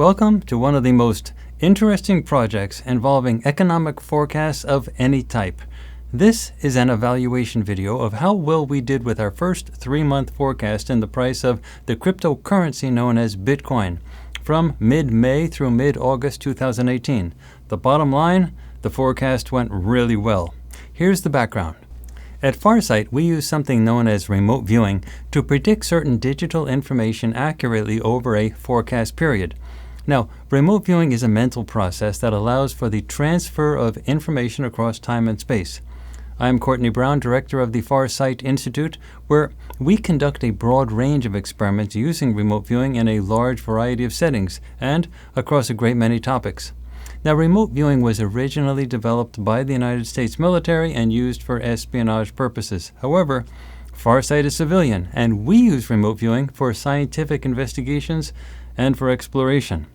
Welcome to one of the most interesting projects involving economic forecasts of any type. This is an evaluation video of how well we did with our first 3-month forecast in the price of the cryptocurrency known as Bitcoin from mid-May through mid-August 2018. The bottom line, the forecast went really well. Here's the background. At Farsight, we use something known as remote viewing to predict certain digital information accurately over a forecast period. Now, remote viewing is a mental process that allows for the transfer of information across time and space. I'm Courtney Brown, director of the Farsight Institute, where we conduct a broad range of experiments using remote viewing in a large variety of settings and across a great many topics. Now, remote viewing was originally developed by the United States military and used for espionage purposes. However, Farsight is civilian, and we use remote viewing for scientific investigations and for exploration.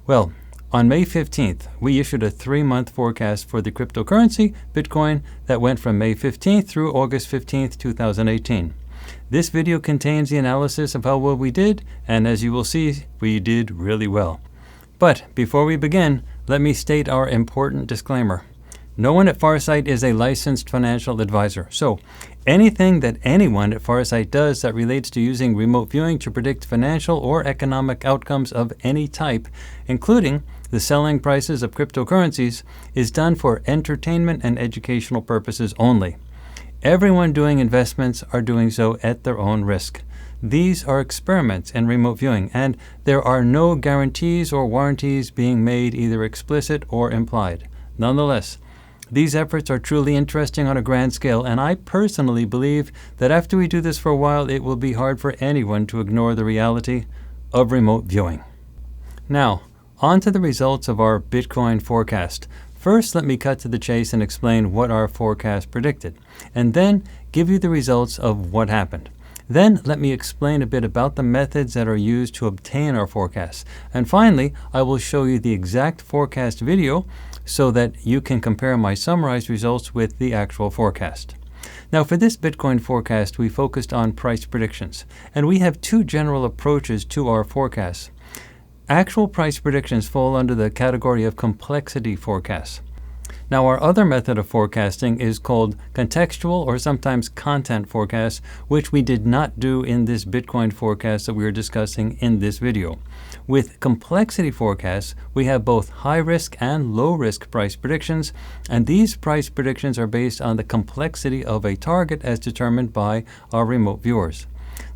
Well, on May 15th, we issued a 3-month forecast for the cryptocurrency, Bitcoin, that went from May 15th through August 15th, 2018. This video contains the analysis of how well we did, and as you will see, we did really well. But before we begin, let me state our important disclaimer. No one at Farsight is a licensed financial advisor, so anything that anyone at Farsight does that relates to using remote viewing to predict financial or economic outcomes of any type, including the selling prices of cryptocurrencies, is done for entertainment and educational purposes only. Everyone doing investments are doing so at their own risk. These are experiments in remote viewing, and there are no guarantees or warranties being made, either explicit or implied. Nonetheless, these efforts are truly interesting on a grand scale, and I personally believe that after we do this for a while, it will be hard for anyone to ignore the reality of remote viewing. Now, on to the results of our Bitcoin forecast. First, let me cut to the chase and explain what our forecast predicted, and then give you the results of what happened. Then let me explain a bit about the methods that are used to obtain our forecasts. And finally, I will show you the exact forecast video so that you can compare my summarized results with the actual forecast. Now, for this Bitcoin forecast, we focused on price predictions, and we have two general approaches to our forecasts. Actual price predictions fall under the category of complexity forecasts. Now, our other method of forecasting is called contextual or sometimes content forecasts, which we did not do in this Bitcoin forecast that we are discussing in this video. With complexity forecasts, we have both high-risk and low-risk price predictions, and these price predictions are based on the complexity of a target as determined by our remote viewers.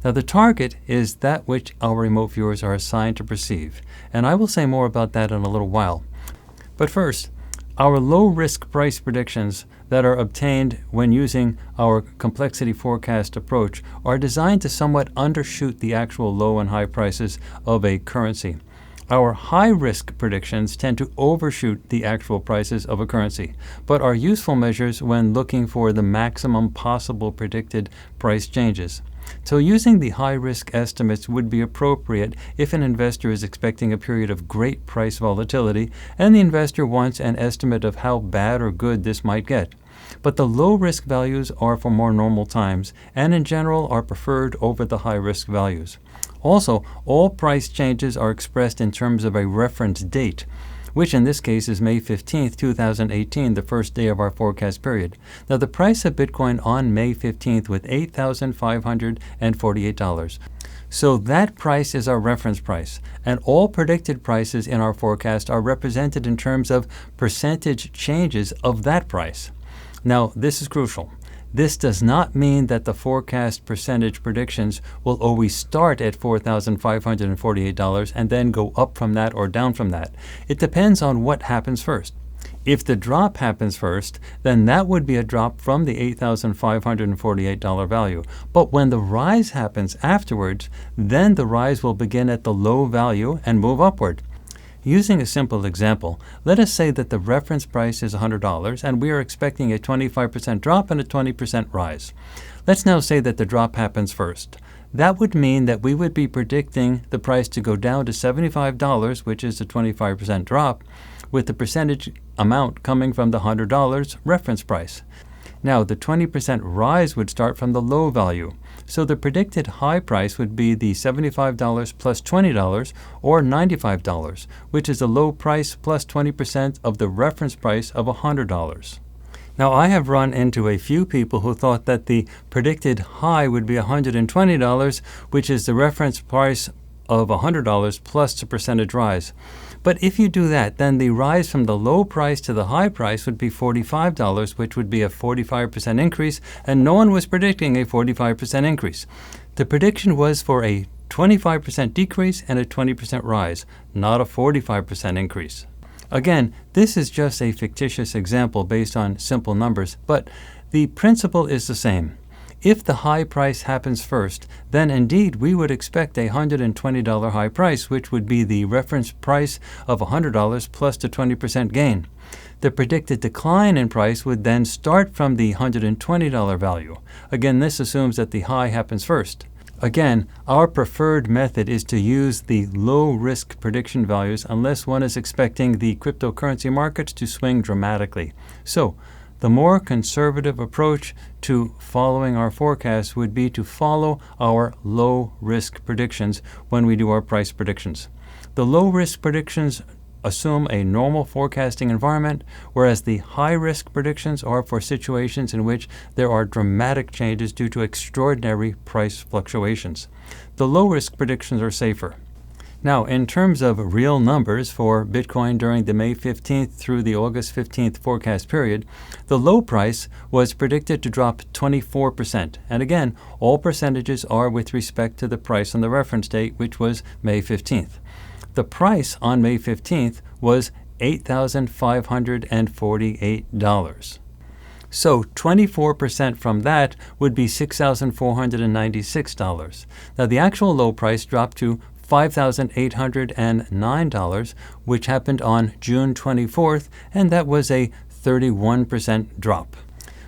Now, the target is that which our remote viewers are assigned to perceive, and I will say more about that in a little while. But first, our low-risk price predictions that are obtained when using our complexity forecast approach are designed to somewhat undershoot the actual low and high prices of a currency. Our high-risk predictions tend to overshoot the actual prices of a currency, but are useful measures when looking for the maximum possible predicted price changes. So using the high-risk estimates would be appropriate if an investor is expecting a period of great price volatility and the investor wants an estimate of how bad or good this might get. But the low-risk values are for more normal times and in general are preferred over the high-risk values. Also, all price changes are expressed in terms of a reference date, which in this case is May 15th, 2018, the first day of our forecast period. Now, the price of Bitcoin on May 15th was $8,548. So that price is our reference price, and all predicted prices in our forecast are represented in terms of percentage changes of that price. Now, this is crucial. This does not mean that the forecast percentage predictions will always start at $4,548 and then go up from that or down from that. It depends on what happens first. If the drop happens first, then that would be a drop from the $8,548 value. But when the rise happens afterwards, then the rise will begin at the low value and move upward. Using a simple example, let us say that the reference price is $100 and we are expecting a 25% drop and a 20% rise. Let's now say that the drop happens first. That would mean that we would be predicting the price to go down to $75, which is a 25% drop, with the percentage amount coming from the $100 reference price. Now, the 20% rise would start from the low value. So the predicted high price would be the $75 plus $20 or $95, which is the low price plus 20% of the reference price of $100. Now, I have run into a few people who thought that the predicted high would be $120, which is the reference price of $100 plus the percentage rise. But if you do that, then the rise from the low price to the high price would be $45, which would be a 45% increase, and no one was predicting a 45% increase. The prediction was for a 25% decrease and a 20% rise, not a 45% increase. Again, this is just a fictitious example based on simple numbers, but the principle is the same. If the high price happens first, then indeed we would expect a $120 high price, which would be the reference price of $100 plus the 20% gain. The predicted decline in price would then start from the $120 value. Again, this assumes that the high happens first. Again, our preferred method is to use the low-risk prediction values unless one is expecting the cryptocurrency markets to swing dramatically. So, the more conservative approach to following our forecasts would be to follow our low-risk predictions when we do our price predictions. The low-risk predictions assume a normal forecasting environment, whereas the high-risk predictions are for situations in which there are dramatic changes due to extraordinary price fluctuations. The low-risk predictions are safer. Now, in terms of real numbers for Bitcoin during the May 15th through the August 15th forecast period, the low price was predicted to drop 24%. And again, all percentages are with respect to the price on the reference date, which was May 15th. The price on May 15th was $8,548. So 24% from that would be $6,496. Now, the actual low price dropped to $5,809, which happened on June 24th, and that was a 31% drop.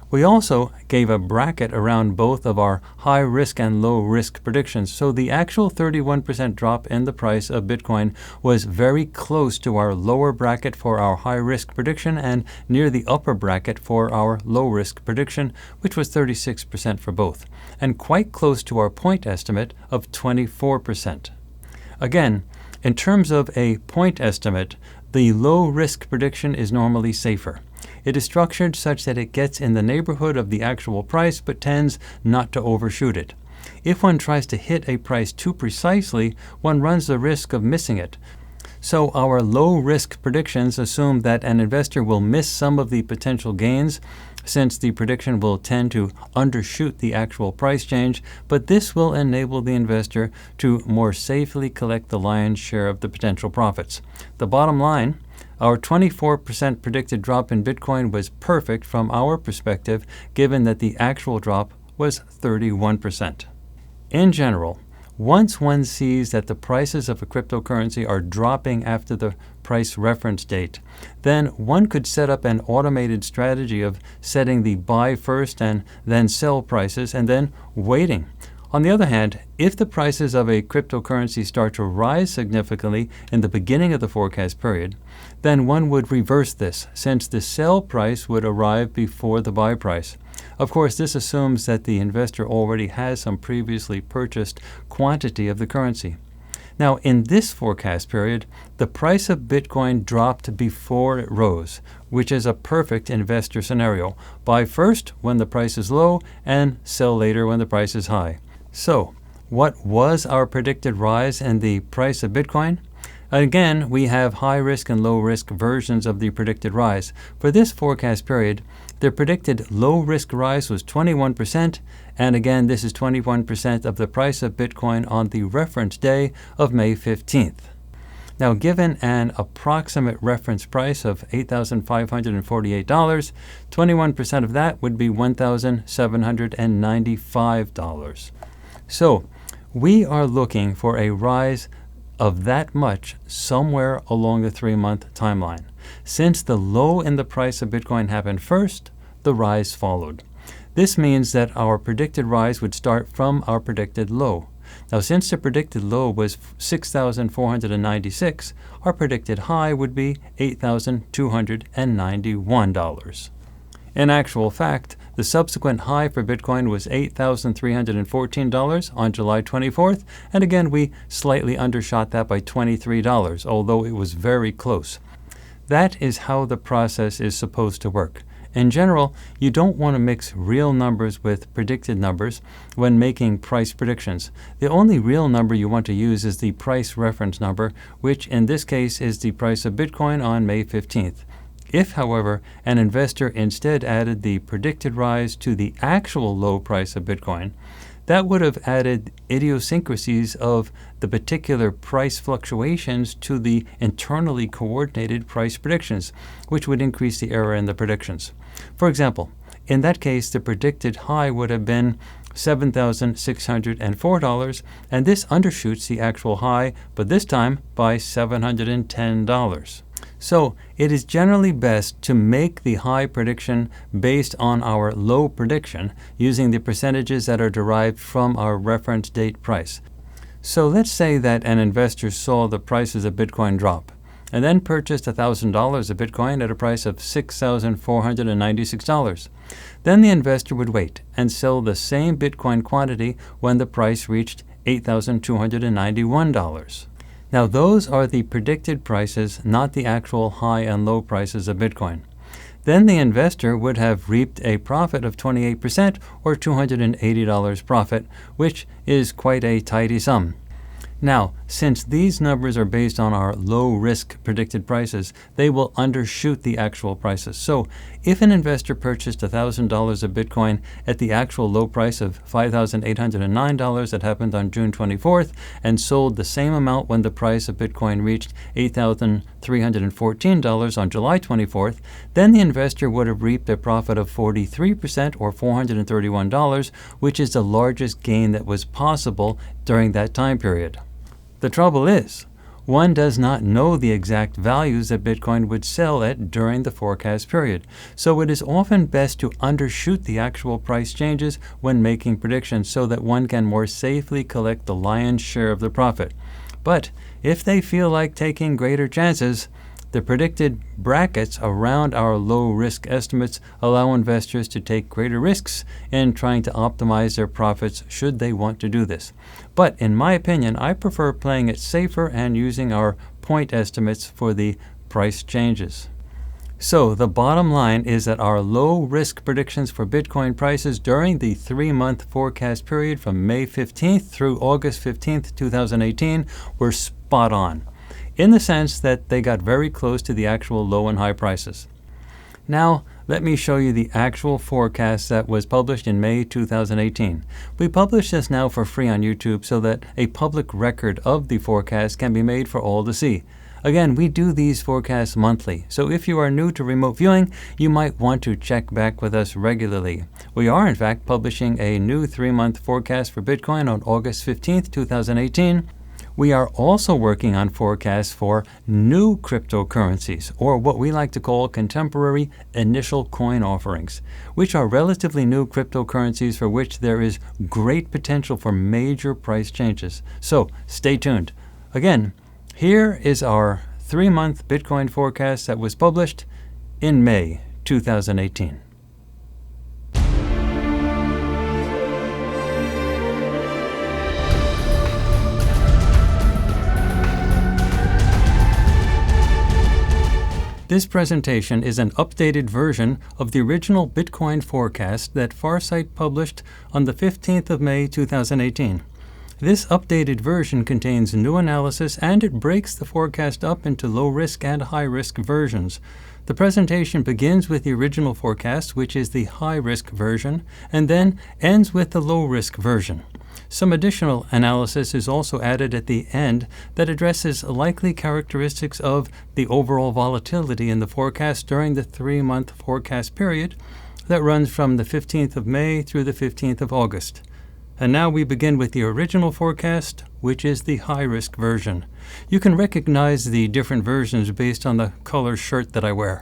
We also gave a bracket around both of our high risk and low risk predictions, so the actual 31% drop in the price of Bitcoin was very close to our lower bracket for our high risk prediction and near the upper bracket for our low risk prediction, which was 36% for both, and quite close to our point estimate of 24%. Again, in terms of a point estimate, the low risk prediction is normally safer. It is structured such that it gets in the neighborhood of the actual price but tends not to overshoot it. If one tries to hit a price too precisely, one runs the risk of missing it. So our low-risk predictions assume that an investor will miss some of the potential gains, since the prediction will tend to undershoot the actual price change, but this will enable the investor to more safely collect the lion's share of the potential profits. The bottom line, our 24% predicted drop in Bitcoin was perfect from our perspective, given that the actual drop was 31%. In general, once one sees that the prices of a cryptocurrency are dropping after the price reference date, then one could set up an automated strategy of setting the buy first and then sell prices and then waiting. On the other hand, if the prices of a cryptocurrency start to rise significantly in the beginning of the forecast period, then one would reverse this, since the sell price would arrive before the buy price. Of course, this assumes that the investor already has some previously purchased quantity of the currency. Now, in this forecast period, the price of Bitcoin dropped before it rose, which is a perfect investor scenario. Buy first when the price is low and sell later when the price is high. So, what was our predicted rise in the price of Bitcoin? Again, we have high-risk and low-risk versions of the predicted rise. For this forecast period, the predicted low-risk rise was 21%, and again, this is 21% of the price of Bitcoin on the reference day of May 15th. Now, given an approximate reference price of $8,548, 21% of that would be $1,795. So, we are looking for a rise of that much somewhere along the 3-month timeline. Since the low in the price of Bitcoin happened first, the rise followed. This means that our predicted rise would start from our predicted low. Now, since the predicted low was $6,496, our predicted high would be $8,291. In actual fact, the subsequent high for Bitcoin was $8,314 on July 24th, and again we slightly undershot that by $23, although it was very close. That is how the process is supposed to work. In general, you don't want to mix real numbers with predicted numbers when making price predictions. The only real number you want to use is the price reference number, which in this case is the price of Bitcoin on May 15th. If, however, an investor instead added the predicted rise to the actual low price of Bitcoin, that would have added idiosyncrasies of the particular price fluctuations to the internally coordinated price predictions, which would increase the error in the predictions. For example, in that case, the predicted high would have been $7,604, and this undershoots the actual high, but this time by $710. So it is generally best to make the high prediction based on our low prediction using the percentages that are derived from our reference date price. So let's say that an investor saw the prices of Bitcoin drop and then purchased $1,000 of Bitcoin at a price of $6,496. Then the investor would wait and sell the same Bitcoin quantity when the price reached $8,291. Now those are the predicted prices, not the actual high and low prices of Bitcoin. Then the investor would have reaped a profit of 28% or $280 profit, which is quite a tidy sum. Now, since these numbers are based on our low-risk predicted prices, they will undershoot the actual prices. So, if an investor purchased $1,000 of Bitcoin at the actual low price of $5,809 that happened on June 24th and sold the same amount when the price of Bitcoin reached $8,314 on July 24th, then the investor would have reaped a profit of 43% or $431, which is the largest gain that was possible during that time period. The trouble is, one does not know the exact values that Bitcoin would sell at during the forecast period, so it is often best to undershoot the actual price changes when making predictions so that one can more safely collect the lion's share of the profit. But if they feel like taking greater chances, the predicted brackets around our low-risk estimates allow investors to take greater risks in trying to optimize their profits should they want to do this. But in my opinion, I prefer playing it safer and using our point estimates for the price changes. So the bottom line is that our low-risk predictions for Bitcoin prices during the 3-month forecast period from May 15th through August 15th, 2018 were spot on, in the sense that they got very close to the actual low and high prices. Now, let me show you the actual forecast that was published in May 2018. We publish this now for free on YouTube so that a public record of the forecast can be made for all to see. Again, we do these forecasts monthly, so if you are new to remote viewing, you might want to check back with us regularly. We are, in fact, publishing a new 3-month forecast for Bitcoin on August 15th, 2018. We are also working on forecasts for new cryptocurrencies, or what we like to call contemporary initial coin offerings, which are relatively new cryptocurrencies for which there is great potential for major price changes. So stay tuned. Again, here is our 3-month Bitcoin forecast that was published in May 2018. This presentation is an updated version of the original Bitcoin forecast that Farsight published on the 15th of May 2018. This updated version contains new analysis and it breaks the forecast up into low-risk and high-risk versions. The presentation begins with the original forecast, which is the high-risk version, and then ends with the low-risk version. Some additional analysis is also added at the end that addresses likely characteristics of the overall volatility in the forecast during the 3-month forecast period that runs from the 15th of May through the 15th of August. And now we begin with the original forecast, which is the high-risk version. You can recognize the different versions based on the color shirt that I wear.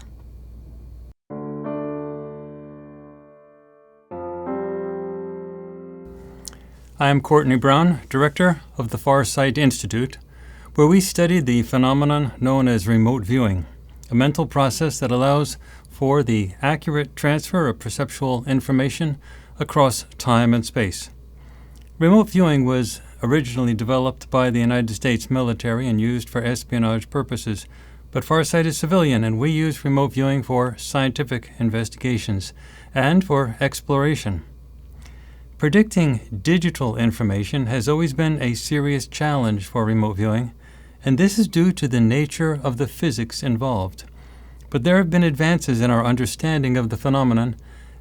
I am Courtney Brown, Director of the Farsight Institute, where we study the phenomenon known as remote viewing. a mental process that allows for the accurate transfer of perceptual information across time and space. Remote viewing was originally developed by the United States military and used for espionage purposes, but Farsight is civilian, and we use remote viewing for scientific investigations and for exploration. Predicting digital information has always been a serious challenge for remote viewing, and this is due to the nature of the physics involved. But there have been advances in our understanding of the phenomenon,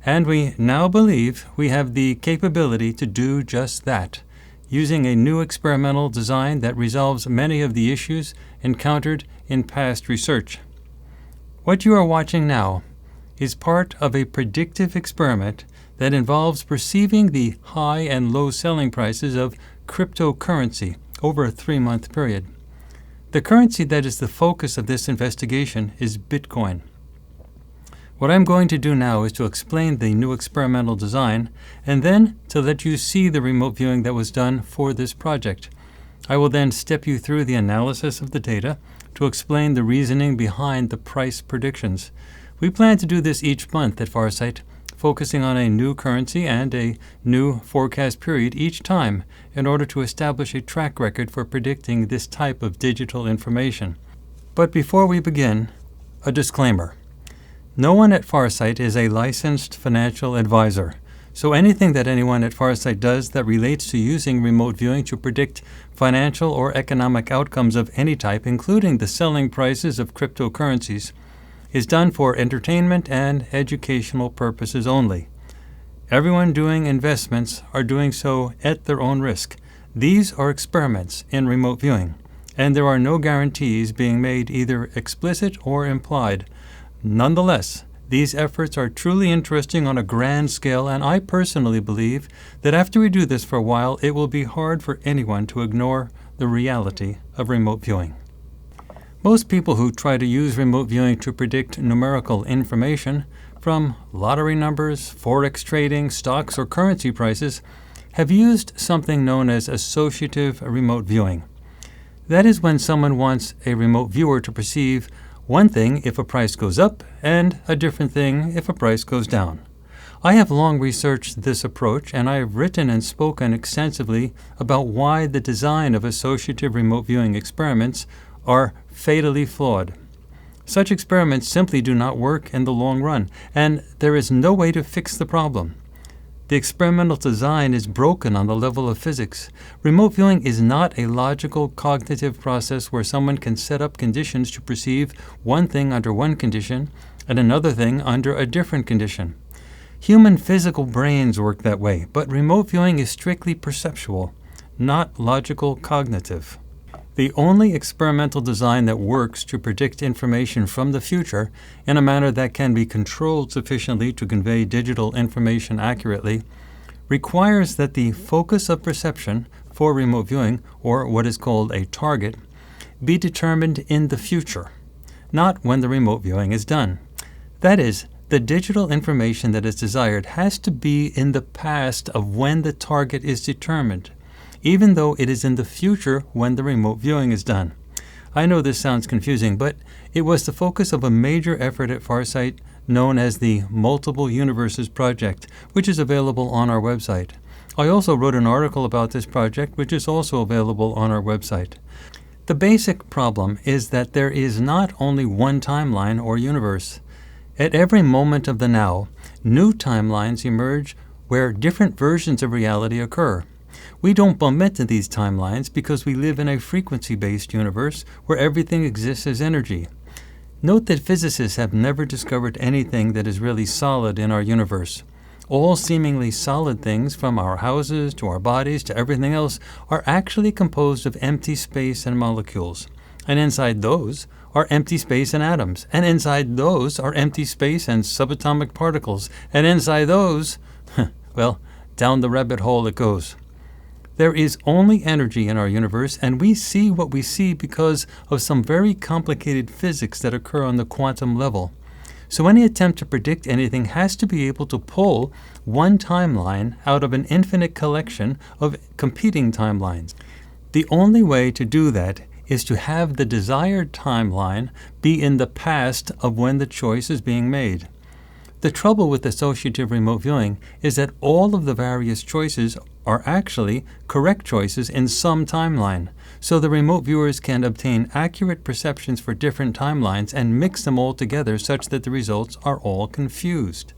and we now believe we have the capability to do just that, using a new experimental design that resolves many of the issues encountered in past research. What you are watching now is part of a predictive experiment that involves perceiving the high and low selling prices of cryptocurrency over a 3-month period. The currency that is the focus of this investigation is Bitcoin. What I'm going to do now is to explain the new experimental design and then to let you see the remote viewing that was done for this project. I will then step you through the analysis of the data to explain the reasoning behind the price predictions. We plan to do this each month at Farsight, focusing on a new currency and a new forecast period each time in order to establish a track record for predicting this type of digital information. But before we begin, a disclaimer. No one at Farsight is a licensed financial advisor, so anything that anyone at Farsight does that relates to using remote viewing to predict financial or economic outcomes of any type, including the selling prices of cryptocurrencies, is done for entertainment and educational purposes only. Everyone doing investments are doing so at their own risk. These are experiments in remote viewing, and there are no guarantees being made, either explicit or implied. Nonetheless, these efforts are truly interesting on a grand scale, and I personally believe that after we do this for a while, it will be hard for anyone to ignore the reality of remote viewing. Most people who try to use remote viewing to predict numerical information, from lottery numbers, forex trading, stocks, or currency prices, have used something known as associative remote viewing. That is when someone wants a remote viewer to perceive one thing if a price goes up and a different thing if a price goes down. I have long researched this approach, and I have written and spoken extensively about why the design of associative remote viewing experiments are fatally flawed. Such experiments simply do not work in the long run, and there is no way to fix the problem. The experimental design is broken on the level of physics. Remote viewing is not a logical cognitive process where someone can set up conditions to perceive one thing under one condition and another thing under a different condition. Human physical brains work that way, but remote viewing is strictly perceptual, not logical cognitive. The only experimental design that works to predict information from the future in a manner that can be controlled sufficiently to convey digital information accurately requires that the focus of perception for remote viewing, or what is called a target, be determined in the future, not when the remote viewing is done. That is, the digital information that is desired has to be in the past of when the target is determined, even though it is in the future when the remote viewing is done. I know this sounds confusing, but it was the focus of a major effort at Farsight known as the Multiple Universes Project, which is available on our website. I also wrote an article about this project, which is also available on our website. The basic problem is that there is not only one timeline or universe. At every moment of the now, new timelines emerge where different versions of reality occur. We don't bump into these timelines because we live in a frequency-based universe where everything exists as energy. Note that physicists have never discovered anything that is really solid in our universe. All seemingly solid things, from our houses to our bodies to everything else, are actually composed of empty space and molecules. And inside those are empty space and atoms. And inside those are empty space and subatomic particles. And inside those, well, down the rabbit hole it goes. There is only energy in our universe, and we see what we see because of some very complicated physics that occur on the quantum level. So any attempt to predict anything has to be able to pull one timeline out of an infinite collection of competing timelines. The only way to do that is to have the desired timeline be in the past of when the choice is being made. The trouble with associative remote viewing is that all of the various choices are actually correct choices in some timeline, so the remote viewers can obtain accurate perceptions for different timelines and mix them all together such that the results are all confused.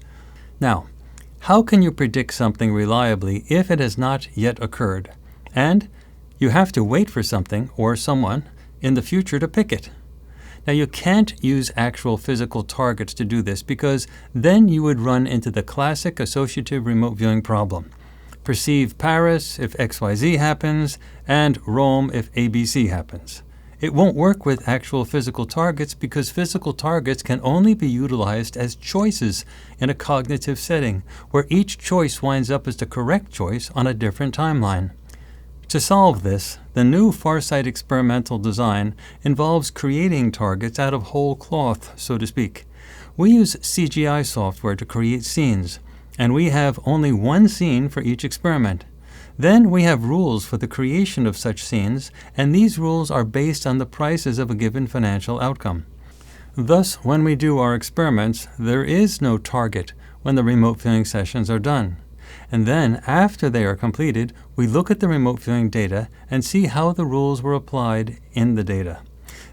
Now, how can you predict something reliably if it has not yet occurred, and you have to wait for something or someone in the future to pick it? Now, you can't use actual physical targets to do this because then you would run into the classic associative remote viewing problem. Perceive Paris if XYZ happens, and Rome if ABC happens. It won't work with actual physical targets because physical targets can only be utilized as choices in a cognitive setting, where each choice winds up as the correct choice on a different timeline. To solve this, the new Farsight experimental design involves creating targets out of whole cloth, so to speak. We use CGI software to create scenes, and we have only one scene for each experiment. Then we have rules for the creation of such scenes, and these rules are based on the prices of a given financial outcome. Thus, when we do our experiments, there is no target when the remote viewing sessions are done. And then, after they are completed, we look at the remote viewing data and see how the rules were applied in the data.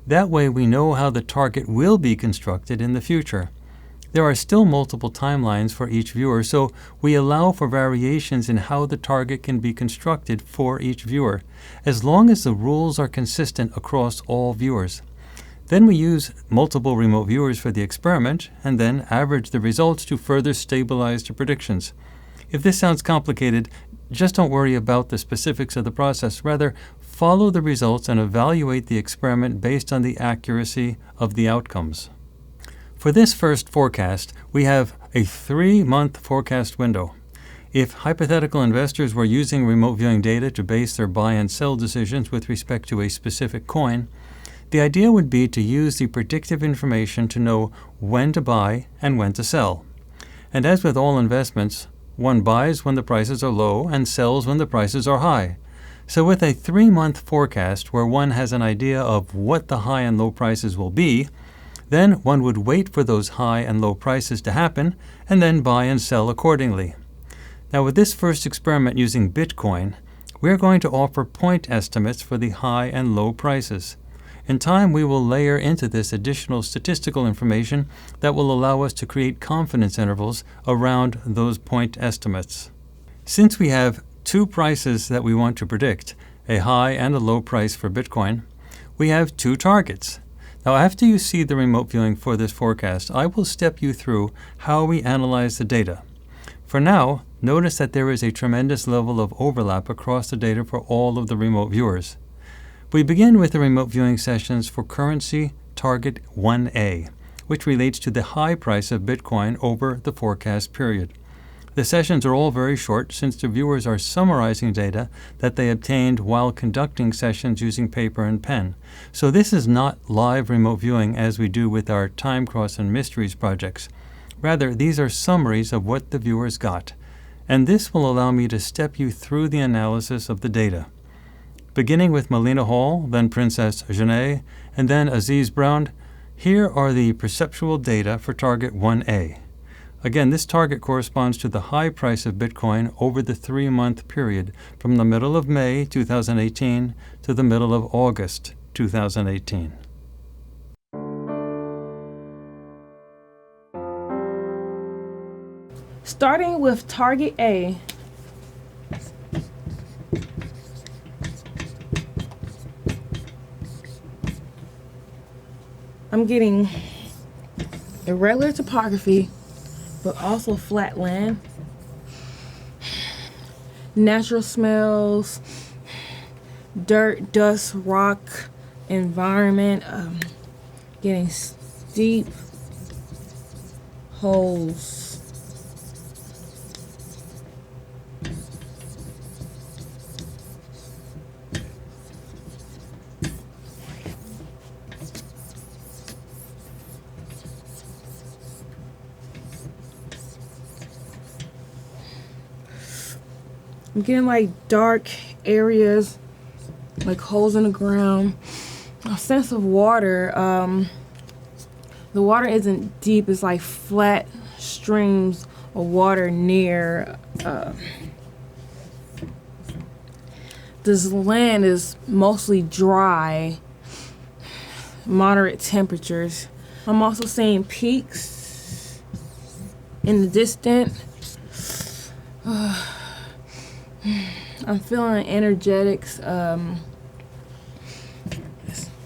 That way we know how the target will be constructed in the future. There are still multiple timelines for each viewer, so we allow for variations in how the target can be constructed for each viewer, as long as the rules are consistent across all viewers. Then we use multiple remote viewers for the experiment, and then average the results to further stabilize the predictions. If this sounds complicated, just don't worry about the specifics of the process. Rather, follow the results and evaluate the experiment based on the accuracy of the outcomes. For this first forecast, we have a 3-month forecast window. If hypothetical investors were using remote viewing data to base their buy and sell decisions with respect to a specific coin, the idea would be to use the predictive information to know when to buy and when to sell. And as with all investments, one buys when the prices are low and sells when the prices are high. So with a 3-month forecast where one has an idea of what the high and low prices will be, then one would wait for those high and low prices to happen and then buy and sell accordingly. Now with this first experiment using Bitcoin, we're going to offer point estimates for the high and low prices. In time, we will layer into this additional statistical information that will allow us to create confidence intervals around those point estimates. Since we have two prices that we want to predict, a high and a low price for Bitcoin, we have two targets. Now, after you see the remote viewing for this forecast, I will step you through how we analyze the data. For now, notice that there is a tremendous level of overlap across the data for all of the remote viewers. We begin with the remote viewing sessions for currency target 1A, which relates to the high price of Bitcoin over the forecast period. The sessions are all very short since the viewers are summarizing data that they obtained while conducting sessions using paper and pen. So this is not live remote viewing as we do with our Time Cross and Mysteries projects. Rather, these are summaries of what the viewers got. And this will allow me to step you through the analysis of the data. Beginning with Melina Hall, then Princess Genet, and then Aziz Brown, here are the perceptual data for target 1A. Again, this target corresponds to the high price of Bitcoin over the 3-month period from the middle of May 2018 to the middle of August 2018. Starting with target A, I'm getting irregular topography, but also flat land, natural smells, dirt, dust, rock, environment, getting steep holes. I'm getting like dark areas, like holes in the ground, a sense of water. The water isn't deep, it's like flat streams of water near. This land is mostly dry, moderate temperatures. I'm also seeing peaks in the distance. I'm feeling energetics.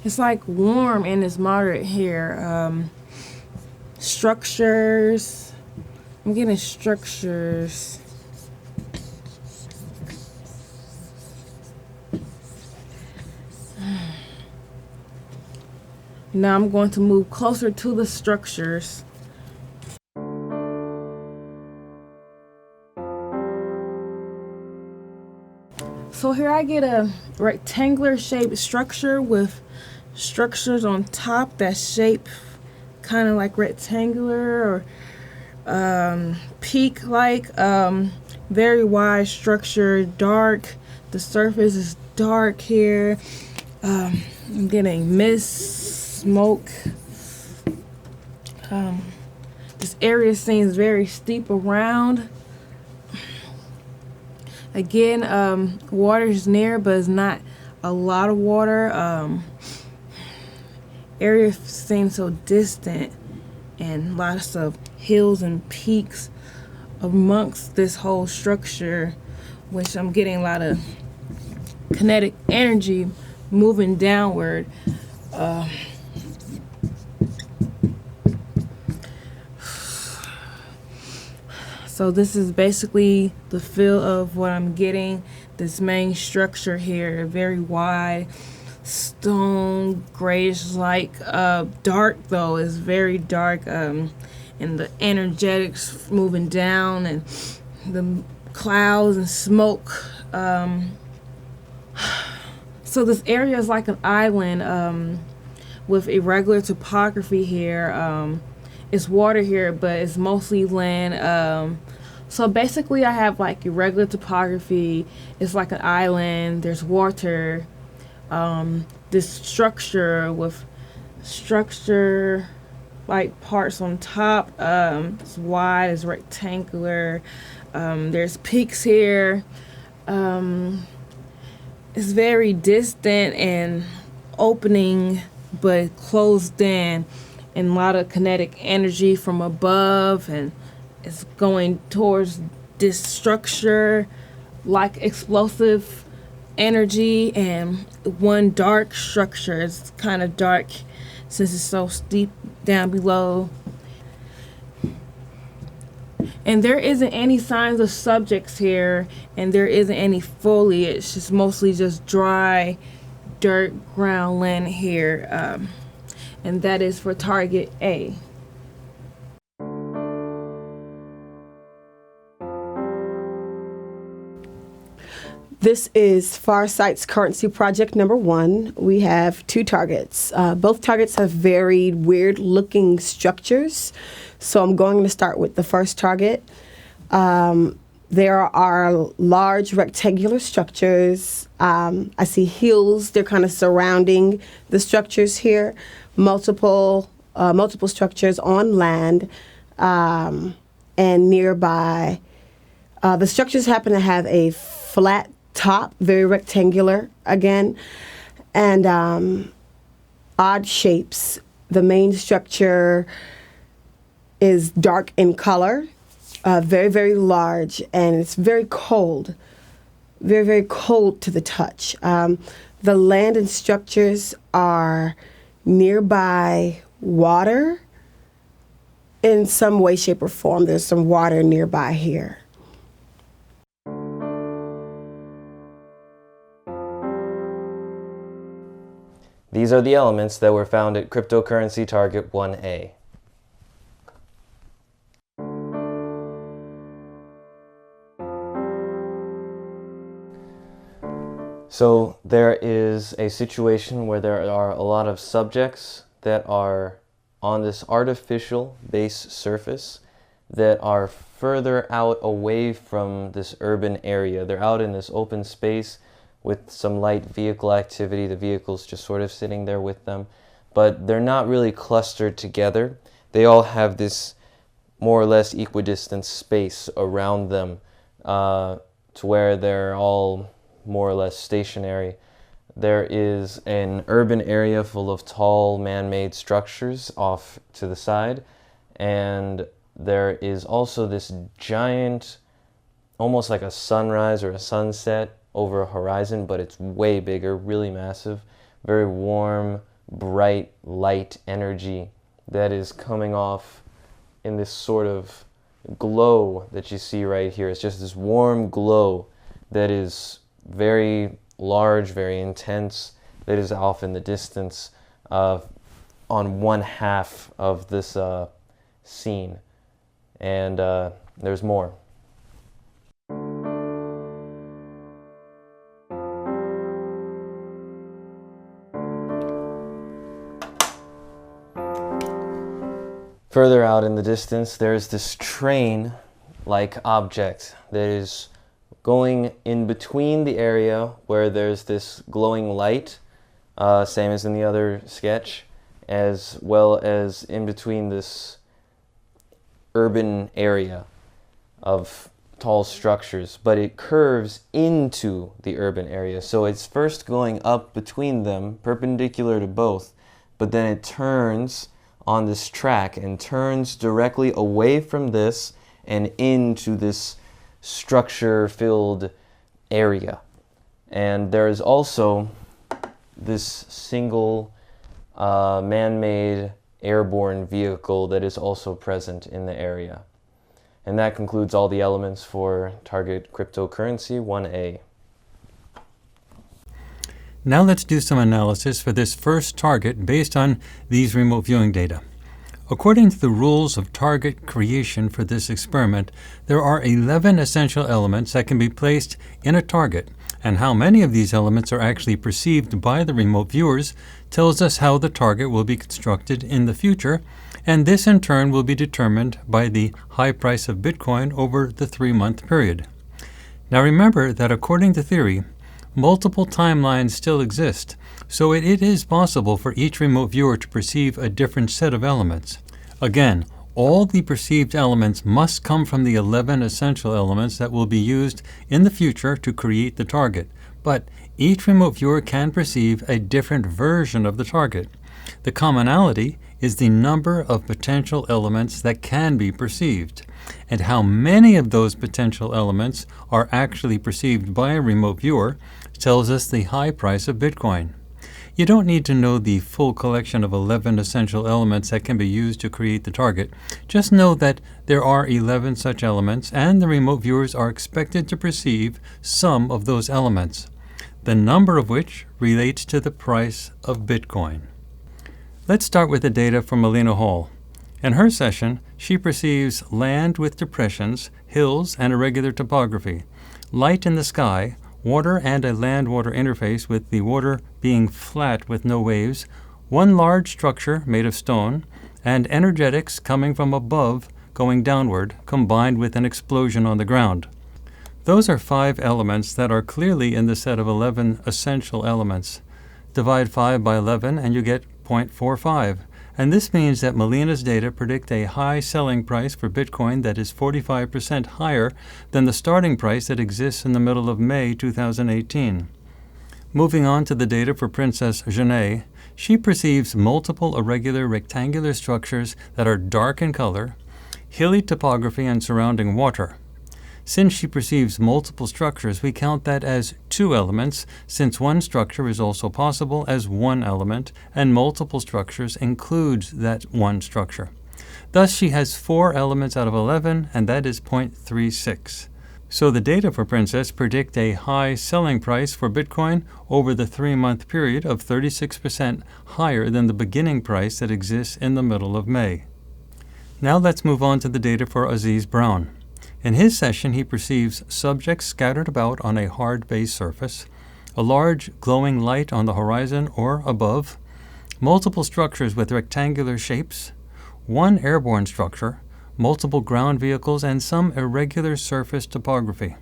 It's like warm and it's moderate here. Structures. I'm getting structures. Now I'm going to move closer to the structures. So here I get a rectangular shaped structure with structures on top that shape kind of like rectangular or peak like, very wide structure, dark. The surface is dark here. I'm getting mist, smoke. This area seems very steep around. Again, water is near, but it's not a lot of water. Area seems so distant, and lots of hills and peaks amongst this whole structure, which I'm getting a lot of kinetic energy moving downward. So this is basically the feel of what I'm getting. This main structure here, very wide, stone, grayish like, dark though, is very dark, and the energetics moving down and the clouds and smoke. So this area is like an island, with irregular topography here. It's water here, but it's mostly land. So basically I have like irregular topography. It's like an island. There's water. This structure with structure like parts on top. It's wide, it's rectangular. There's peaks here. It's very distant and opening, but closed in. And a lot of kinetic energy from above, and it's going towards this structure like explosive energy. And one dark structure, it's kind of dark since it's so steep down below. And there isn't any signs of subjects here, and there isn't any foliage. It's mostly just dry dirt ground land here. And that is for target A. This is Farsight's currency project number 1. We have 2 targets. Both targets have very weird looking structures. So I'm going to start with the first target. There are large rectangular structures. I see hills. They're kind of surrounding the structures here. Multiple structures on land, and nearby. The structures happen to have a flat top, very rectangular again, and odd shapes. The main structure is dark in color, very, very large, and it's very cold, very, very cold to the touch. The land and structures are nearby water in some way, shape, or form. There's some water nearby here. These are the elements that were found at cryptocurrency target 1A. So there is a situation where there are a lot of subjects that are on this artificial base surface that are further out away from this urban area. They're out in this open space with some light vehicle activity. The vehicle's just sort of sitting there with them, but they're not really clustered together. They all have this more or less equidistant space around them to where they're all more or less stationary. There is an urban area full of tall man-made structures off to the side, and there is also this giant, almost like a sunrise or a sunset over a horizon, but it's way bigger, really massive, very warm, bright, light energy that is coming off in this sort of glow that you see right here. It's just this warm glow that is very large, very intense, that is off in the distance on one half of this scene. And there's more. Further out in the distance, there's this train-like object that is going in between the area where there's this glowing light, same as in the other sketch, as well as in between this urban area of tall structures, but it curves into the urban area. So it's first going up between them, perpendicular to both, but then it turns on this track and turns directly away from this and into this structure-filled area. And there is also this single man-made airborne vehicle that is also present in the area. And that concludes all the elements for target cryptocurrency 1A. Now let's do some analysis for this first target based on these remote viewing data. According to the rules of target creation for this experiment, there are 11 essential elements that can be placed in a target, and how many of these elements are actually perceived by the remote viewers tells us how the target will be constructed in the future, and this in turn will be determined by the high price of Bitcoin over the 3-month period. Now remember that according to theory, multiple timelines still exist, so it is possible for each remote viewer to perceive a different set of elements. Again, all the perceived elements must come from the 11 essential elements that will be used in the future to create the target, but each remote viewer can perceive a different version of the target. The commonality is the number of potential elements that can be perceived, and how many of those potential elements are actually perceived by a remote viewer tells us the high price of Bitcoin. You don't need to know the full collection of 11 essential elements that can be used to create the target. Just know that there are 11 such elements, and the remote viewers are expected to perceive some of those elements, the number of which relates to the price of Bitcoin. Let's start with the data from Melina Hall. In her session, she perceives land with depressions, hills, and irregular topography, light in the sky, water and a land-water interface with the water being flat with no waves, one large structure made of stone, and energetics coming from above going downward, combined with an explosion on the ground. Those are 5 elements that are clearly in the set of 11 essential elements. Divide 5 by 11 and you get 0.45. And this means that Melina's data predict a high selling price for Bitcoin that is 45% higher than the starting price that exists in the middle of May 2018. Moving on to the data for Princess Janae, she perceives multiple irregular rectangular structures that are dark in color, hilly topography and surrounding water. Since she perceives multiple structures, we count that as 2 elements, since one structure is also possible as 1 element, and multiple structures includes that one structure. Thus, she has 4 elements out of 11, and that is 0.36. So the data for Princess predict a high selling price for Bitcoin over the 3-month period of 36% higher than the beginning price that exists in the middle of May. Now let's move on to the data for Aziz Brown. In his session, he perceives subjects scattered about on a hard base surface, a large glowing light on the horizon or above, multiple structures with rectangular shapes, 1 airborne structure, multiple ground vehicles, and some irregular surface topography.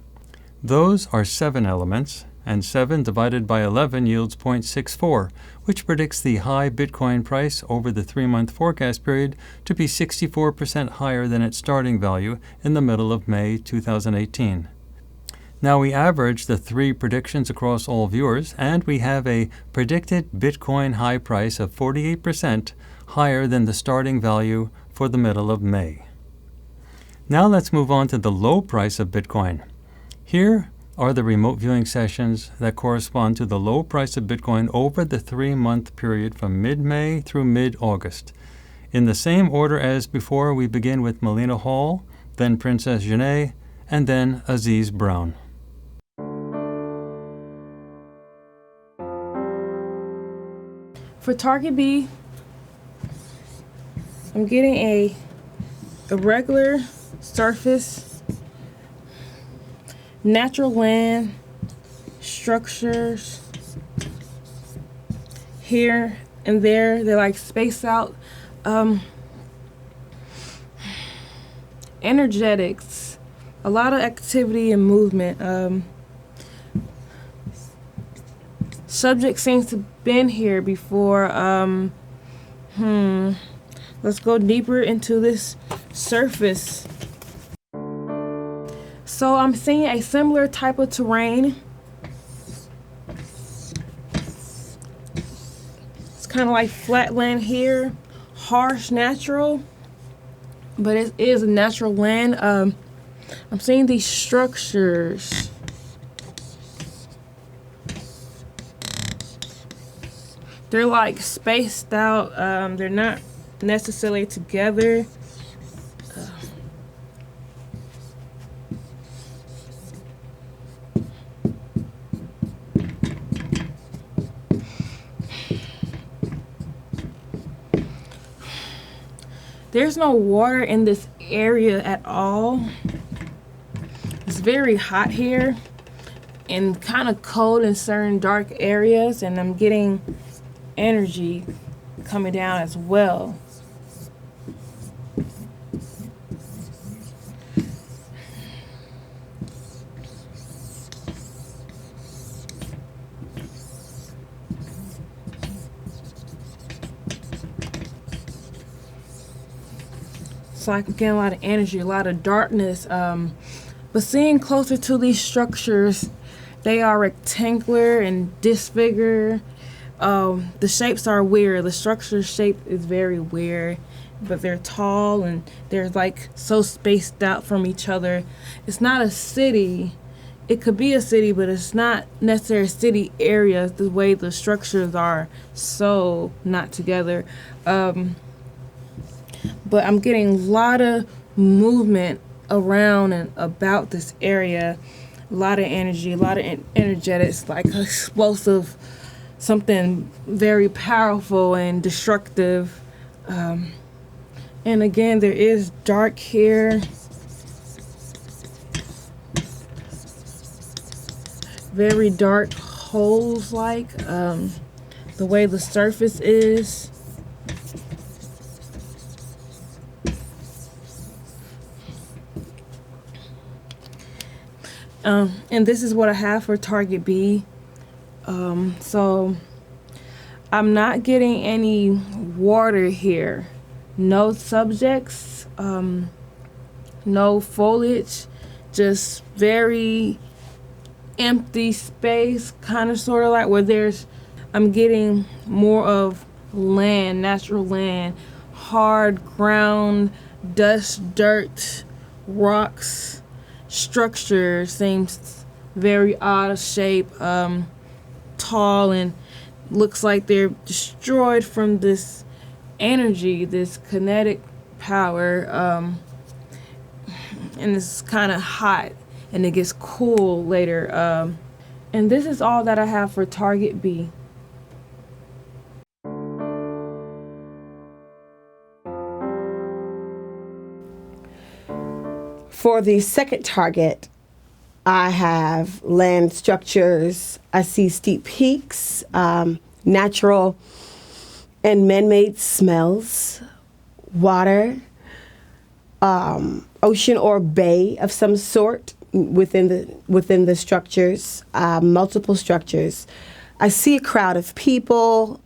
Those are 7 elements, and 7 divided by 11 yields 0.64, which predicts the high Bitcoin price over the 3-month forecast period to be 64% higher than its starting value in the middle of May 2018. Now we average the 3 predictions across all viewers, and we have a predicted Bitcoin high price of 48% higher than the starting value for the middle of May. Now let's move on to the low price of Bitcoin. Here are the remote viewing sessions that correspond to the low price of Bitcoin over the 3-month period from mid-May through mid-August. In the same order as before, we begin with Melina Hall, then Princess Janae, and then Aziz Brown. For target B, I'm getting a regular surface, natural land, structures here and there. They're like spaced out. Energetics, a lot of activity and movement. Subject seems to have been here before. Let's go deeper into this surface. So I'm seeing a similar type of terrain. It's kind of like flatland here, harsh natural, but it is a natural land. I'm seeing these structures. They're like spaced out. They're not necessarily together. There's no water in this area at all. It's very hot here and kind of cold in certain dark areas, and I'm getting energy coming down as well. So I can get a lot of energy, a lot of darkness. But seeing closer to these structures, they are rectangular and disfigured. The shapes are weird. The structure shape is very weird, but they're tall and they're like so spaced out from each other. It's not a city. It could be a city, but it's not necessarily city areas. The way the structures are so not together. But I'm getting a lot of movement around and about this area. A lot of energy, a lot of energetics, like explosive, something very powerful and destructive. And again, there is dark here. Very dark holes, like the way the surface is. And this is what I have for target B. So I'm not getting any water here. No subjects, no foliage, just very empty space, kind of sort of like where I'm getting more of land, natural land, hard ground, dust, dirt, rocks. Structure seems very odd of shape, tall, and looks like they're destroyed from this energy, this kinetic power, and it's kind of hot and it gets cool later. And this is all that I have for target B. For the second target, I have land structures. I see steep peaks, natural and man-made smells, water, ocean or bay of some sort, within the structures, multiple structures. I see a crowd of people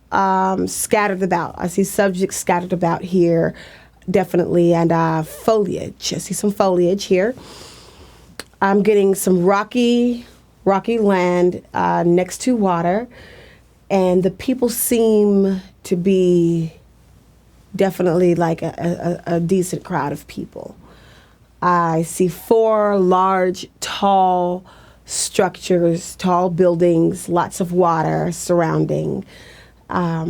scattered about. I see subjects scattered about here, definitely, and foliage. I see some foliage here. I'm getting some rocky land next to water, and the people seem to be definitely like a decent crowd of people. I see 4 large, tall structures, tall buildings, lots of water surrounding. A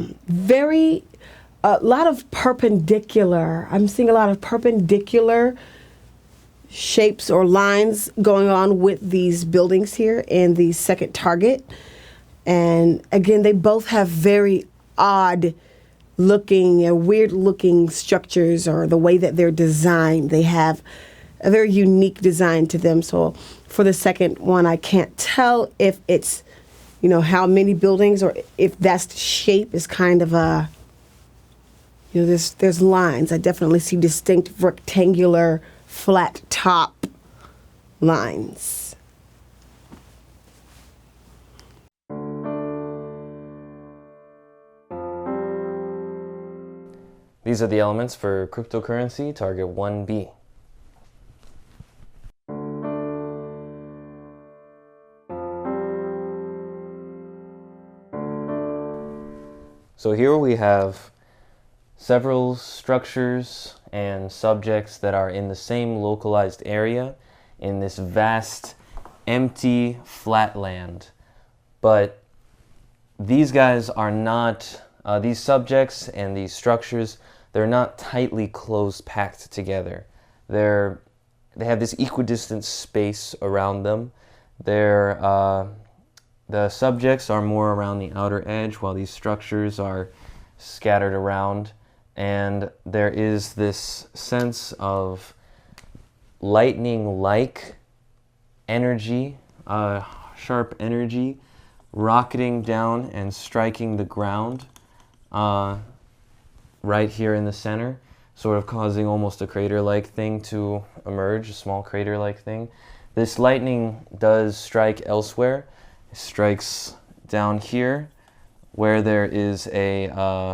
lot of perpendicular. I'm seeing a lot of perpendicular shapes or lines going on with these buildings here in the second target. And again, they both have very odd looking, weird looking structures, or the way that they're designed. They have a very unique design to them. So for the second one, I can't tell if it's, how many buildings, or if that's the shape is kind of a, there's lines. I definitely see distinct rectangular flat top lines. These are the elements for cryptocurrency target 1B. So here we have several structures and subjects that are in the same localized area in this vast, empty, flat land. But these guys are not, these subjects and these structures, they're not tightly closed, packed together. They have this equidistant space around them. The subjects are more around the outer edge, while these structures are scattered around. And there is this sense of lightning-like energy, sharp energy, rocketing down and striking the ground right here in the center, sort of causing almost a crater-like thing to emerge, a small crater-like thing. This lightning does strike elsewhere. It strikes down here, where there is a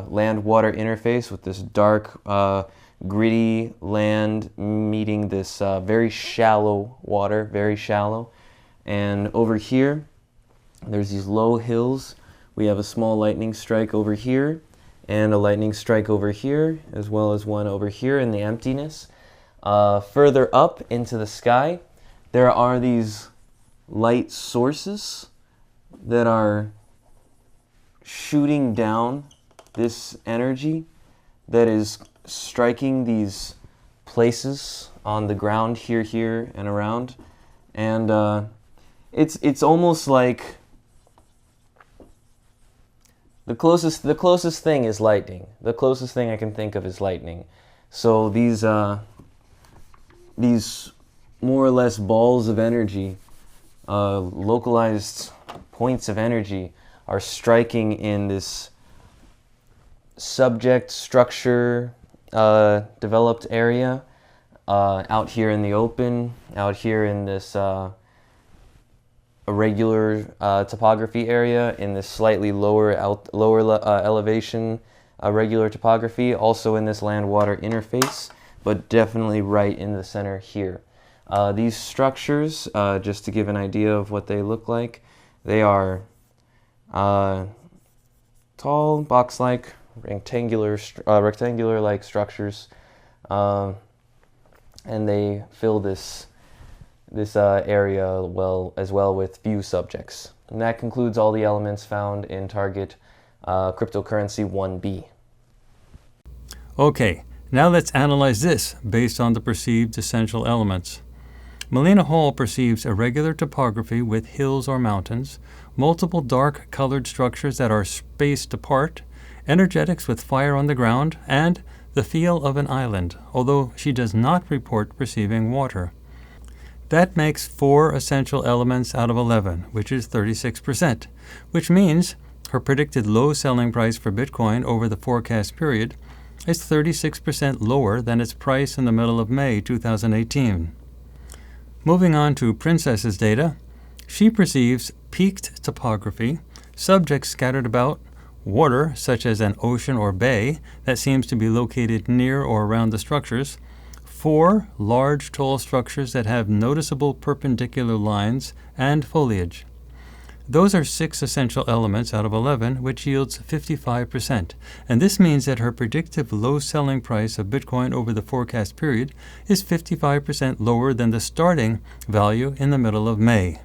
land-water interface with this dark, gritty land meeting this very shallow water, very shallow. And over here, there's these low hills. We have a small lightning strike over here, and a lightning strike over here, as well as one over here in the emptiness. Further up into the sky, there are these light sources that are shooting down this energy that is striking these places on the ground here, and around. And it's almost like the closest thing is lightning. The closest thing I can think of is lightning. So these more or less balls of energy, localized points of energy, are striking in this subject structure developed area out here in the open, out here in this irregular topography area, in this slightly lower elevation regular topography, also in this land-water interface, but definitely right in the center here. These structures, just to give an idea of what they look like, they are tall, box-like, rectangular-like structures, and they fill this area as well with few subjects. And that concludes all the elements found in target cryptocurrency 1B. Okay, now let's analyze this based on the perceived essential elements. Melina Hall perceives irregular topography with hills or mountains, multiple dark-colored structures that are spaced apart, energetics with fire on the ground, and the feel of an island, although she does not report perceiving water. That makes 4 essential elements out of 11, which is 36%, which means her predicted low selling price for Bitcoin over the forecast period is 36% lower than its price in the middle of May 2018. Moving on to Princess's data, she perceives peaked topography, subjects scattered about, water, such as an ocean or bay, that seems to be located near or around the structures, 4 large tall structures that have noticeable perpendicular lines, and foliage. Those are 6 essential elements out of 11, which yields 55%, and this means that her predictive low selling price of Bitcoin over the forecast period is 55% lower than the starting value in the middle of May.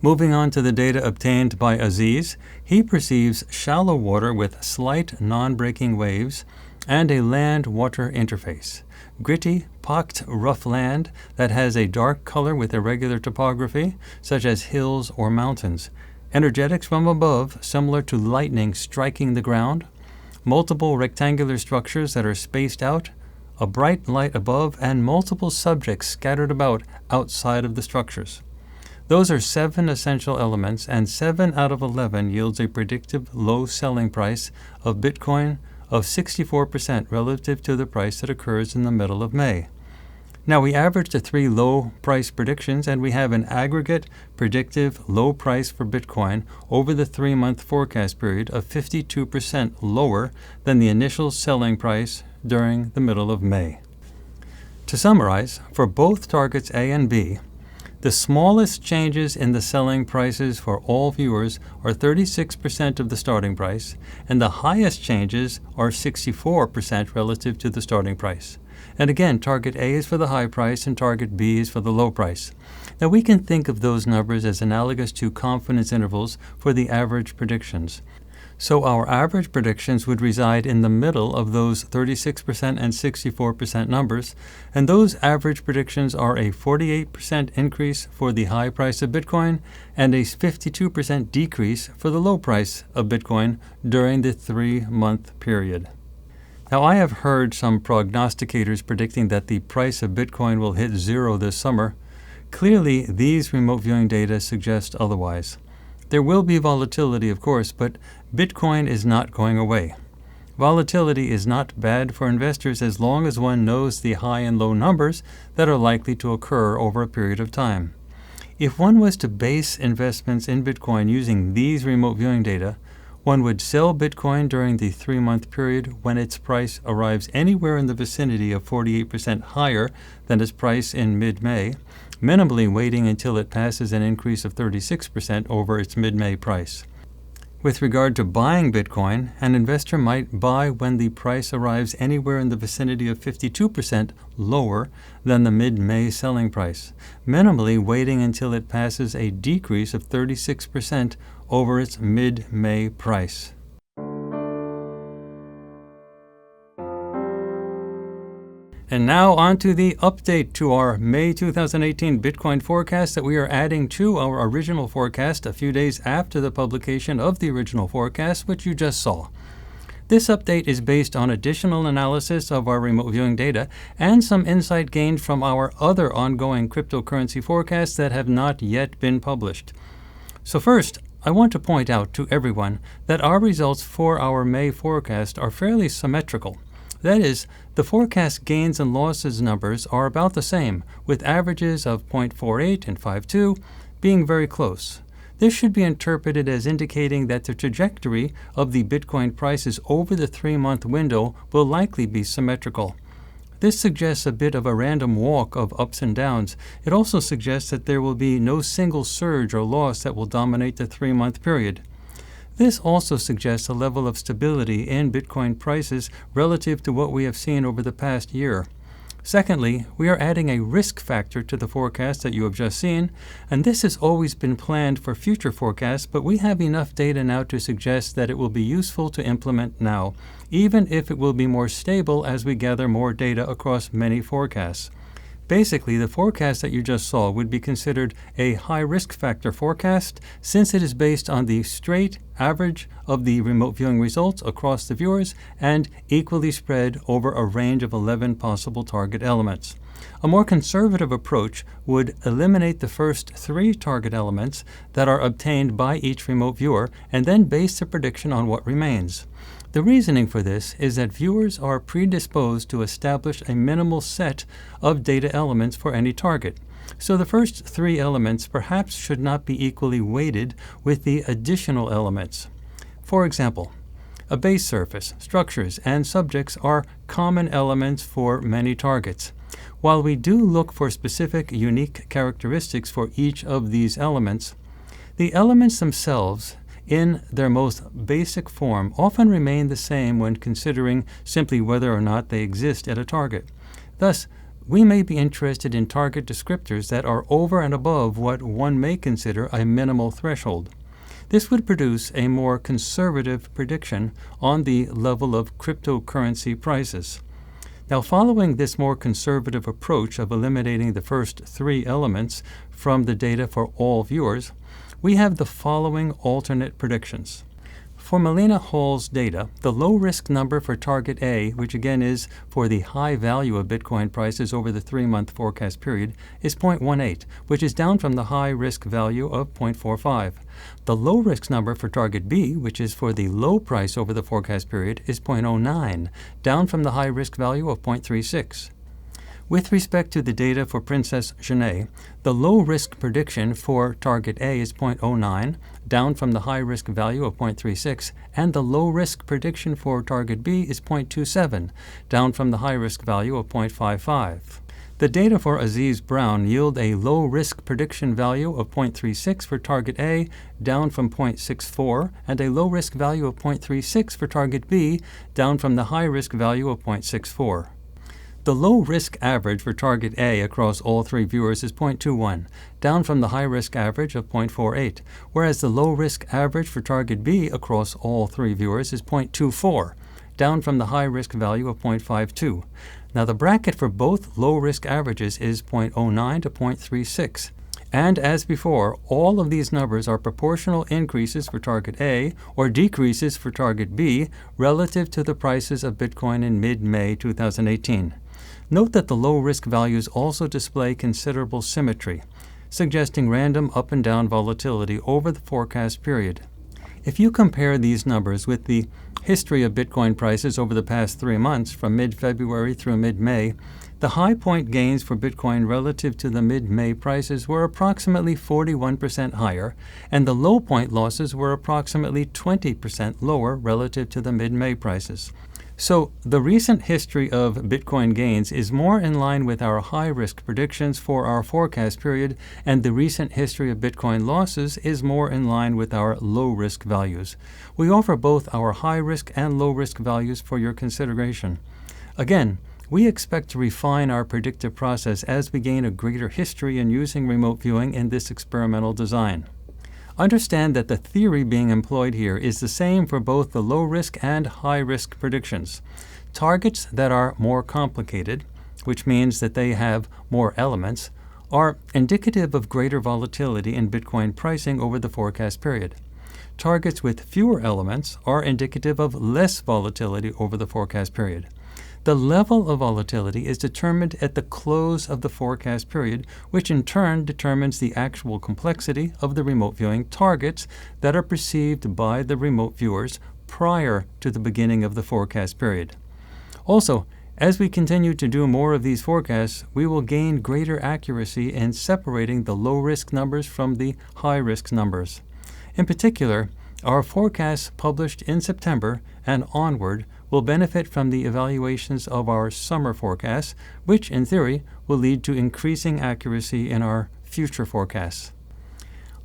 Moving on to the data obtained by Aziz, he perceives shallow water with slight non-breaking waves and a land-water interface. Gritty, pocked, rough land that has a dark color with irregular topography, such as hills or mountains. Energetics from above, similar to lightning striking the ground. Multiple rectangular structures that are spaced out. A bright light above, and multiple subjects scattered about outside of the structures. Those are 7 essential elements, and 7 out of 11 yields a predictive low selling price of Bitcoin of 64% relative to the price that occurs in the middle of May. Now we averaged the 3 low price predictions, and we have an aggregate predictive low price for Bitcoin over the 3-month forecast period of 52% lower than the initial selling price during the middle of May. To summarize, for both targets A and B, the smallest changes in the selling prices for all viewers are 36% of the starting price, and the highest changes are 64% relative to the starting price. And again, target A is for the high price and target B is for the low price. Now we can think of those numbers as analogous to confidence intervals for the average predictions. So our average predictions would reside in the middle of those 36% and 64% numbers, and those average predictions are a 48% increase for the high price of Bitcoin and a 52% decrease for the low price of Bitcoin during the 3-month period. Now, I have heard some prognosticators predicting that the price of Bitcoin will hit 0 this summer. Clearly, these remote viewing data suggest otherwise. There will be volatility, of course, but Bitcoin is not going away. Volatility is not bad for investors as long as one knows the high and low numbers that are likely to occur over a period of time. If one was to base investments in Bitcoin using these remote viewing data, one would sell Bitcoin during the 3-month period when its price arrives anywhere in the vicinity of 48% higher than its price in mid-May, minimally waiting until it passes an increase of 36% over its mid-May price. With regard to buying Bitcoin, an investor might buy when the price arrives anywhere in the vicinity of 52% lower than the mid-May selling price, minimally waiting until it passes a decrease of 36% over its mid-May price. And now on to the update to our May 2018 Bitcoin forecast that we are adding to our original forecast a few days after the publication of the original forecast, which you just saw. This update is based on additional analysis of our remote viewing data and some insight gained from our other ongoing cryptocurrency forecasts that have not yet been published. So first, I want to point out to everyone that our results for our May forecast are fairly symmetrical. That is, the forecast gains and losses numbers are about the same, with averages of 0.48 and 5.2 being very close. This should be interpreted as indicating that the trajectory of the Bitcoin prices over the 3-month window will likely be symmetrical. This suggests a bit of a random walk of ups and downs. It also suggests that there will be no single surge or loss that will dominate the 3-month period. This also suggests a level of stability in Bitcoin prices relative to what we have seen over the past year. Secondly, we are adding a risk factor to the forecast that you have just seen, and this has always been planned for future forecasts, but we have enough data now to suggest that it will be useful to implement now, even if it will be more stable as we gather more data across many forecasts. Basically, the forecast that you just saw would be considered a high risk factor forecast since it is based on the straight average of the remote viewing results across the viewers and equally spread over a range of 11 possible target elements. A more conservative approach would eliminate the first 3 target elements that are obtained by each remote viewer and then base the prediction on what remains. The reasoning for this is that viewers are predisposed to establish a minimal set of data elements for any target. So the first 3 elements perhaps should not be equally weighted with the additional elements. For example, a base surface, structures, and subjects are common elements for many targets. While we do look for specific unique characteristics for each of these elements, the elements themselves in their most basic form often remain the same when considering simply whether or not they exist at a target. Thus, we may be interested in target descriptors that are over and above what one may consider a minimal threshold. This would produce a more conservative prediction on the level of cryptocurrency prices. Now, following this more conservative approach of eliminating the first 3 elements from the data for all viewers, we have the following alternate predictions. For Melina Hall's data, the low-risk number for target A, which again is for the high value of Bitcoin prices over the 3-month forecast period, is 0.18, which is down from the high-risk value of 0.45. The low-risk number for target B, which is for the low price over the forecast period, is 0.09, down from the high-risk value of 0.36. With respect to the data for Princess Genet, the low-risk prediction for target A is 0.09, down from the high-risk value of 0.36, and the low-risk prediction for target B is 0.27, down from the high-risk value of 0.55. The data for Aziz Brown yield a low-risk prediction value of 0.36 for target A, down from 0.64, and a low-risk value of 0.36 for target B, down from the high-risk value of 0.64. The low-risk average for target A across all 3 viewers is 0.21, down from the high-risk average of 0.48, whereas the low-risk average for target B across all 3 viewers is 0.24, down from the high-risk value of 0.52. Now, the bracket for both low-risk averages is 0.09 to 0.36. And as before, all of these numbers are proportional increases for target A or decreases for target B relative to the prices of Bitcoin in mid-May 2018. Note that the low-risk values also display considerable symmetry, suggesting random up and down volatility over the forecast period. If you compare these numbers with the history of Bitcoin prices over the past 3 months, from mid-February through mid-May, the high point gains for Bitcoin relative to the mid-May prices were approximately 41% higher, and the low point losses were approximately 20% lower relative to the mid-May prices. So the recent history of Bitcoin gains is more in line with our high-risk predictions for our forecast period, and the recent history of Bitcoin losses is more in line with our low-risk values. We offer both our high-risk and low-risk values for your consideration. Again, we expect to refine our predictive process as we gain a greater history in using remote viewing in this experimental design. Understand that the theory being employed here is the same for both the low-risk and high-risk predictions. Targets that are more complicated, which means that they have more elements, are indicative of greater volatility in Bitcoin pricing over the forecast period. Targets with fewer elements are indicative of less volatility over the forecast period. The level of volatility is determined at the close of the forecast period, which in turn determines the actual complexity of the remote viewing targets that are perceived by the remote viewers prior to the beginning of the forecast period. Also, as we continue to do more of these forecasts, we will gain greater accuracy in separating the low-risk numbers from the high-risk numbers. In particular, our forecasts published in September and onward will benefit from the evaluations of our summer forecasts, which in theory will lead to increasing accuracy in our future forecasts.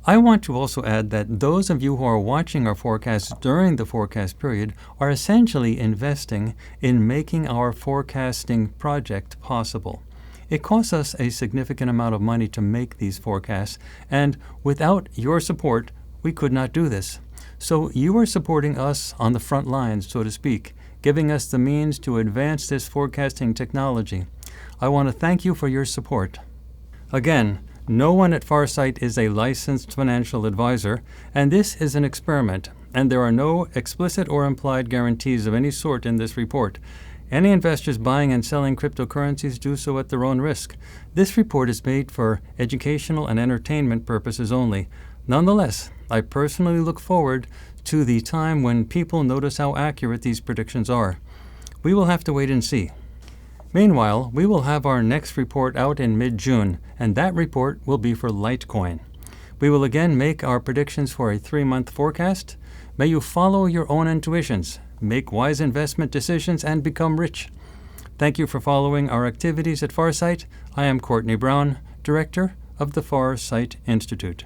I want to also add that those of you who are watching our forecasts during the forecast period are essentially investing in making our forecasting project possible. It costs us a significant amount of money to make these forecasts, and without your support, we could not do this. So you are supporting us on the front lines, so to speak, giving us the means to advance this forecasting technology. I want to thank you for your support. Again, no one at Farsight is a licensed financial advisor, and this is an experiment, and there are no explicit or implied guarantees of any sort in this report. Any investors buying and selling cryptocurrencies do so at their own risk. This report is made for educational and entertainment purposes only. Nonetheless, I personally look forward to the time when people notice how accurate these predictions are. We will have to wait and see. Meanwhile, we will have our next report out in mid-June, and that report will be for Litecoin. We will again make our predictions for a 3-month forecast. May you follow your own intuitions, make wise investment decisions, and become rich. Thank you for following our activities at Farsight. I am Courtney Brown, Director of the Farsight Institute.